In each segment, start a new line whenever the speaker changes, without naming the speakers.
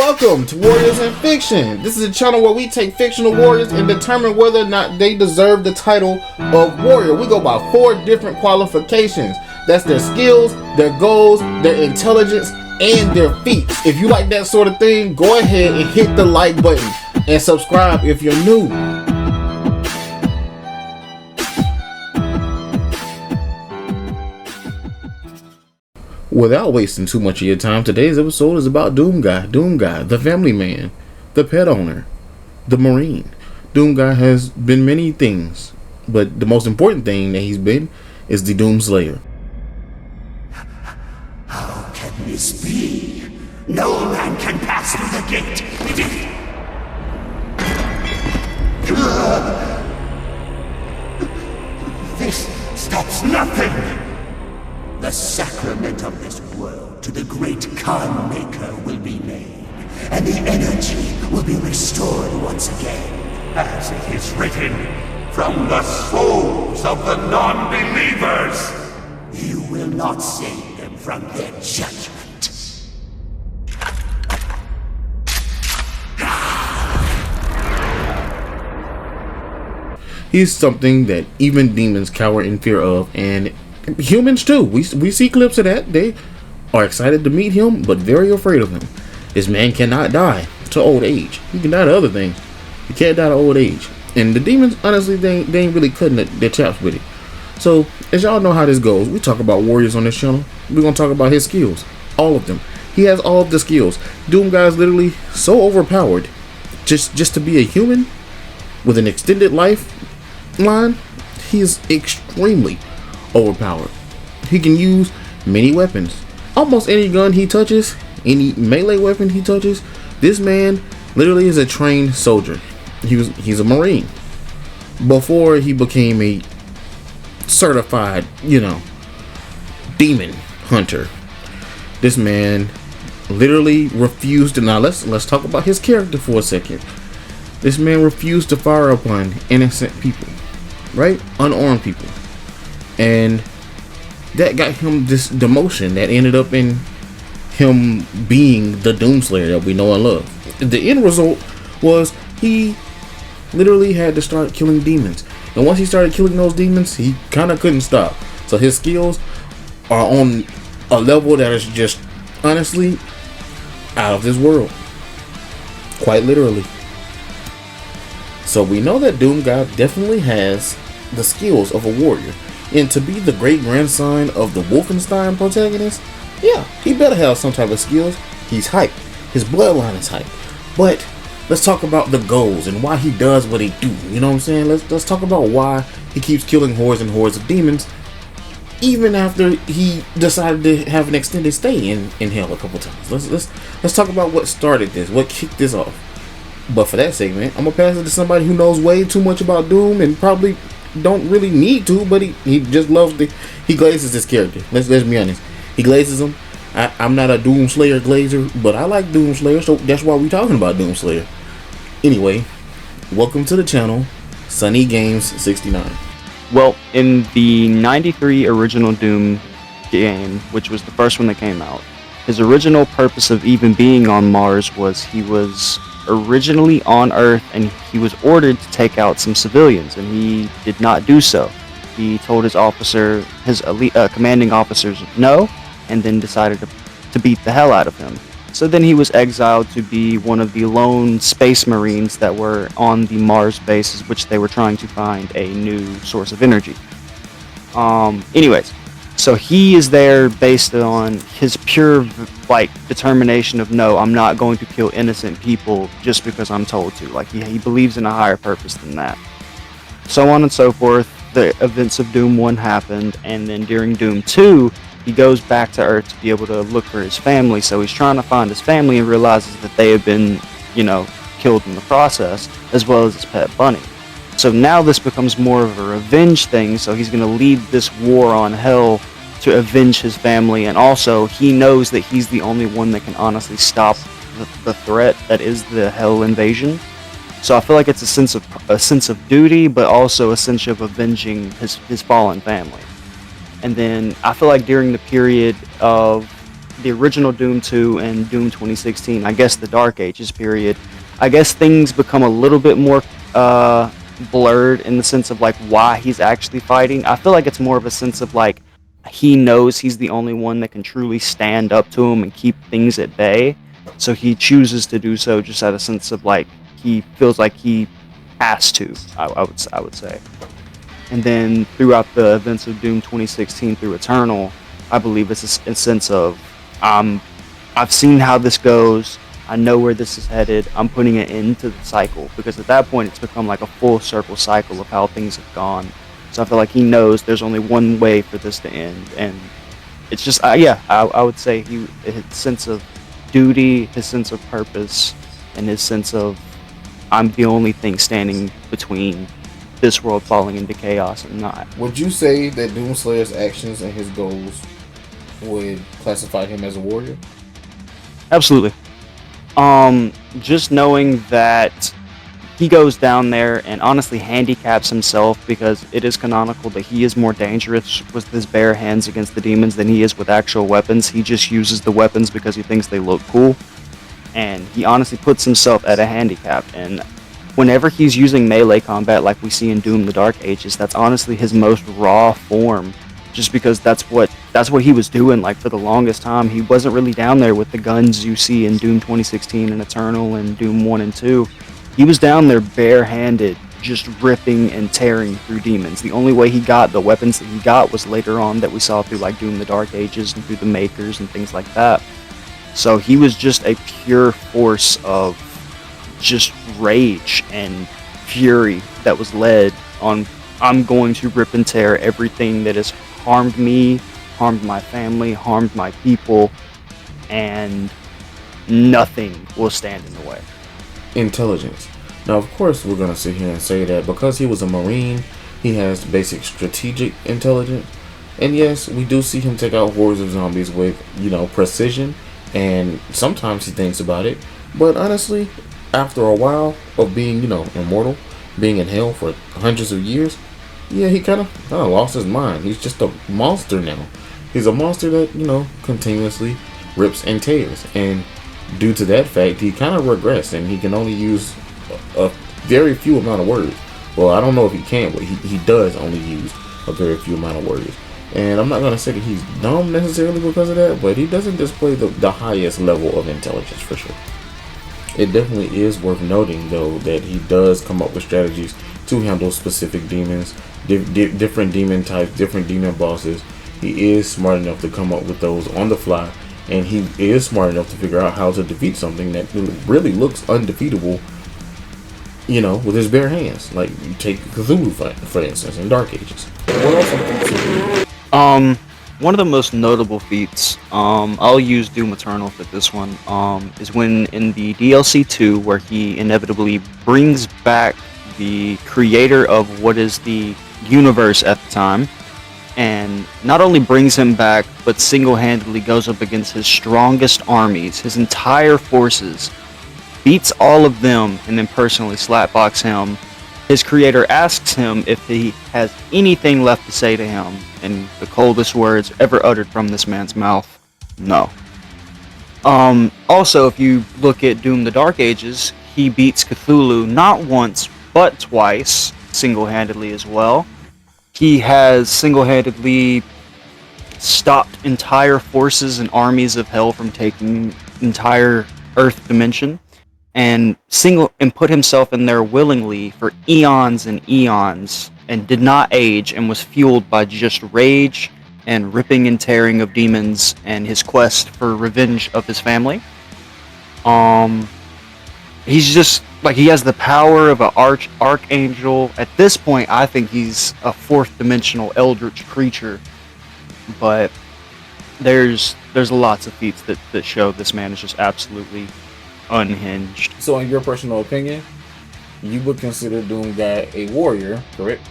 Welcome to Warriors in Fiction. This is a channel where we take fictional warriors and determine whether or not they deserve the title of warrior. We go by 4 different qualifications. That's their skills, their goals, their intelligence, and their feats. If you like that sort of thing, go ahead and hit the like button and subscribe if you're new. Without wasting too much of your time, today's episode is about Doom Guy, the family man, the pet owner, the Marine. Doom Guy has been many things, but the most important thing that he's been is the Doom Slayer.
How can this be? No man can pass through the gate. This stops nothing. The sacrament of this world to the great Khan Maker will be made, and the energy will be restored once again. As it is written, from the souls of the non-believers, you will not save them from their judgment.
He's something that even demons cower in fear of, and humans too. We see clips of that. They are excited to meet him, but very afraid of him. This man cannot die to old age. He can die to other things. He can't die to old age. And the demons, honestly, they ain't really cutting their chops with it. So, as y'all know how this goes, we talk about warriors on this channel. We're going to talk about his skills. All of them. He has all of the skills. Doom Guy is literally so overpowered. Just to be a human with an extended lifeline, he is extremely overpowered. He can use many weapons. Almost any gun he touches, any melee weapon he touches, this man literally is a trained soldier. He's a Marine. Before he became a certified, demon hunter. This man literally refused to. Now let's talk about his character for a second. This man refused to fire upon innocent people, right? Unarmed people. And that got him this demotion that ended up in him being the Doomslayer that we know and love. The end result was he literally had to start killing demons. And once he started killing those demons, he kind of couldn't stop. So his skills are on a level that is just honestly out of this world. Quite literally. So we know that Doom Guy definitely has the skills of a warrior. And to be the great grandson of the Wolfenstein protagonist, yeah, he better have some type of skills. He's hyped. His bloodline is hyped. But let's talk about the goals and why he does what he do. You know what I'm saying? Let's talk about why he keeps killing hordes and hordes of demons, even after he decided to have an extended stay in hell a couple times. Let's talk about what started this, what kicked this off. But for that segment, I'm gonna pass it to somebody who knows way too much about Doom and probably don't really need to, but he just loves he glazes this character. Let's be honest. He glazes him. I'm not a Doom Slayer glazer, but I like Doom Slayer, so that's why we're talking about Doom Slayer. Anyway, welcome to the channel, SunnyGames69.
Well, in the 93 original Doom game, which was the first one that came out, his original purpose of even being on Mars was he was originally on Earth and he was ordered to take out some civilians, and he did not do so. He told his officer, his elite commanding officers, no, and then decided to beat the hell out of him. So then he was exiled to be one of the lone space marines that were on the Mars bases, which they were trying to find a new source of energy. Anyways, so he is there based on his pure determination of, no, I'm not going to kill innocent people just because I'm told to. Like he believes in a higher purpose than that. So on and so forth. The events of Doom 1 happened, and then during Doom 2, he goes back to Earth to be able to look for his family. So he's trying to find his family and realizes that they have been, killed in the process, as well as his pet bunny. So now this becomes more of a revenge thing, so he's going to lead this war on hell to avenge his family, and also he knows that he's the only one that can honestly stop the threat that is the hell invasion. So I feel like it's a sense of duty, but also a sense of avenging his fallen family. And then I feel like during the period of the original Doom 2 and Doom 2016, I guess the Dark Ages period, I guess things become a little bit more blurred in the sense of like why he's actually fighting. I feel like it's more of a sense of like he knows he's the only one that can truly stand up to him and keep things at bay. So he chooses to do so just out of a sense of like he feels like he has to. I would say. And then throughout the events of Doom 2016 through Eternal, I believe it's a sense of I've seen how this goes. I know where this is headed. I'm putting it into the cycle because at that point it's become like a full circle cycle of how things have gone. So I feel like he knows there's only one way for this to end, and it's just I would say his sense of duty, his sense of purpose, and his sense of I'm the only thing standing between this world falling into chaos and not.
Would you say that Doomslayer's actions and his goals would classify him as a warrior?
Absolutely. Just knowing that he goes down there and honestly handicaps himself because it is canonical that he is more dangerous with his bare hands against the demons than he is with actual weapons. He just uses the weapons because he thinks they look cool. And he honestly puts himself at a handicap. And whenever he's using melee combat like we see in Doom the Dark Ages, that's honestly his most raw form. Just because that's what he was doing like for the longest time. He wasn't really down there with the guns you see in Doom 2016 and Eternal and Doom 1 and 2. He was down there barehanded, just ripping and tearing through demons. The only way he got the weapons that he got was later on that we saw through like Doom the Dark Ages and through the Makers and things like that. So he was just a pure force of just rage and fury that was led on I'm going to rip and tear everything that has harmed me, harmed my family, harmed my people, and nothing will stand in the way.
Intelligence. Now, of course, we're going to sit here and say that because he was a Marine, he has basic strategic intelligence. And yes, we do see him take out hordes of zombies with, precision. And sometimes he thinks about it. But honestly, after a while of being, immortal, being in hell for hundreds of years, yeah, he kind of lost his mind. He's just a monster now. He's a monster that, continuously rips and tears. And due to that fact, he kind of regressed, and he can only use a very few amount of words. Well, I don't know if he can, but he does only use a very few amount of words. And I'm not going to say that he's dumb necessarily because of that, but he doesn't display the highest level of intelligence for sure. It definitely is worth noting, though, that he does come up with strategies to handle specific demons, different demon types, different demon bosses. He is smart enough to come up with those on the fly, and he is smart enough to figure out how to defeat something that really looks undefeatable, with his bare hands. Like, you take Cthulhu, for instance, in Dark Ages. What else are
one of the most notable feats, I'll use Doom Eternal for this one, is when in the DLC 2, where he inevitably brings back the creator of what is the universe at the time, and not only brings him back, but single-handedly goes up against his strongest armies, his entire forces, beats all of them, and then personally slapbox him. His creator asks him if he has anything left to say to him, and the coldest words ever uttered from this man's mouth, no. Also, if you look at Doom the Dark Ages, he beats Cthulhu not once, but twice, single-handedly as well. He has single-handedly stopped entire forces and armies of hell from taking entire Earth dimension, and put himself in there willingly for eons and eons, and did not age, and was fueled by just rage and ripping and tearing of demons and his quest for revenge of his family. He's just like, he has the power of an archangel. At this point, I think he's a fourth dimensional eldritch creature, but there's lots of feats that show this man is just absolutely unhinged.
So in your personal opinion, you would consider Doom Guy a warrior, correct?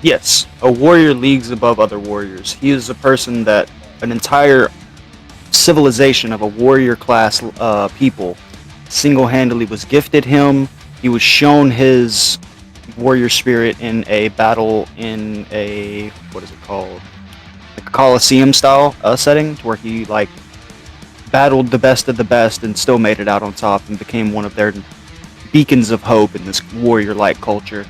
Yes, a warrior leagues above other warriors. He is a person that an entire civilization of a warrior class people single-handedly was gifted him. He was shown his warrior spirit in a battle in a, what is it called? Like a Coliseum style setting, to where he battled the best of the best and still made it out on top and became one of their beacons of hope in this warrior-like culture,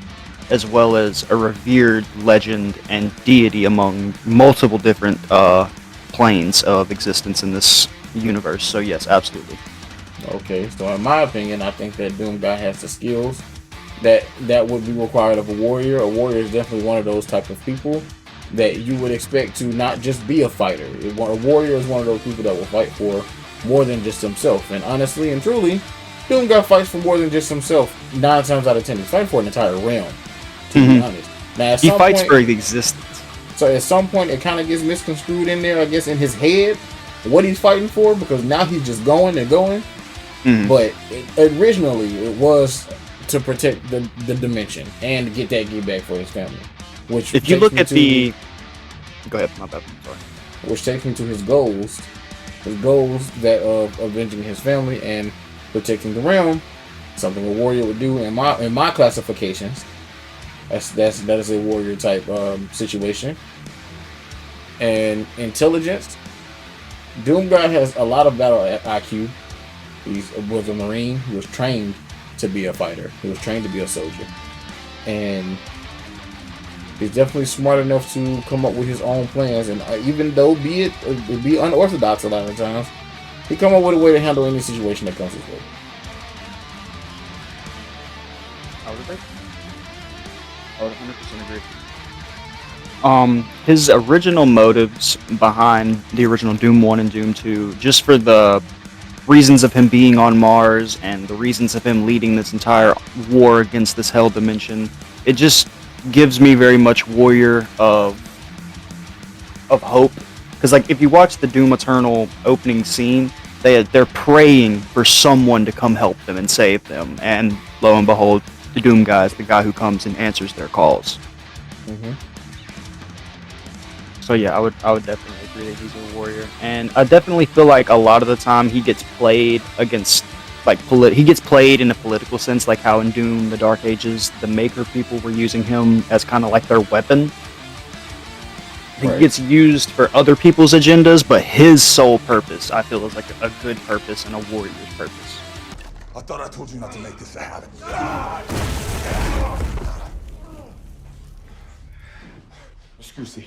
as well as a revered legend and deity among multiple different planes of existence in this universe. So yes, absolutely.
Okay, so in my opinion, I think that Doom Guy has the skills that would be required of a warrior. A warrior is definitely one of those type of people that you would expect to not just be a fighter. A warrior is one of those people that will fight for more than just himself. And honestly and truly, Doom Guy fights for more than just himself. 9 times out of 10, he's fighting for an entire realm. To be honest, now
He fights for existence.
So at some point, it kind of gets misconstrued in there, I guess, in his head, what he's fighting for, because now he's just going and going. But originally, it was to protect the dimension and to get that get back for his family. Which,
if you look at the, go ahead, my bad. Sorry.
Which takes me to his goals that of avenging his family and protecting the realm. Something a warrior would do in my classifications. That is a warrior type situation. And intelligence. Doom Guy has a lot of battle IQ. He was a Marine. He was trained to be a fighter. He was trained to be a soldier. And he's definitely smart enough to come up with his own plans. And even though it be unorthodox a lot of times, he come up with a way to handle any situation that comes his way.
I would 100% agree. His original motives behind the original Doom 1 and Doom 2, just for the reasons of him being on Mars and the reasons of him leading this entire war against this hell dimension, it just gives me very much warrior of hope. Because like if you watch the Doom Eternal opening scene, they're praying for someone to come help them and save them, and lo and behold, the Doom Guy is the guy who comes and answers their calls. So yeah, I would definitely agree that he's a warrior, and I definitely feel like a lot of the time he gets played against he gets played in a political sense, like how in Doom: The Dark Ages, the Maker people were using him as kind of like their weapon. Right. He gets used for other people's agendas, but his sole purpose, I feel, is like a good purpose and a warrior's purpose.
I thought I told you not to make this a habit. Excuse me.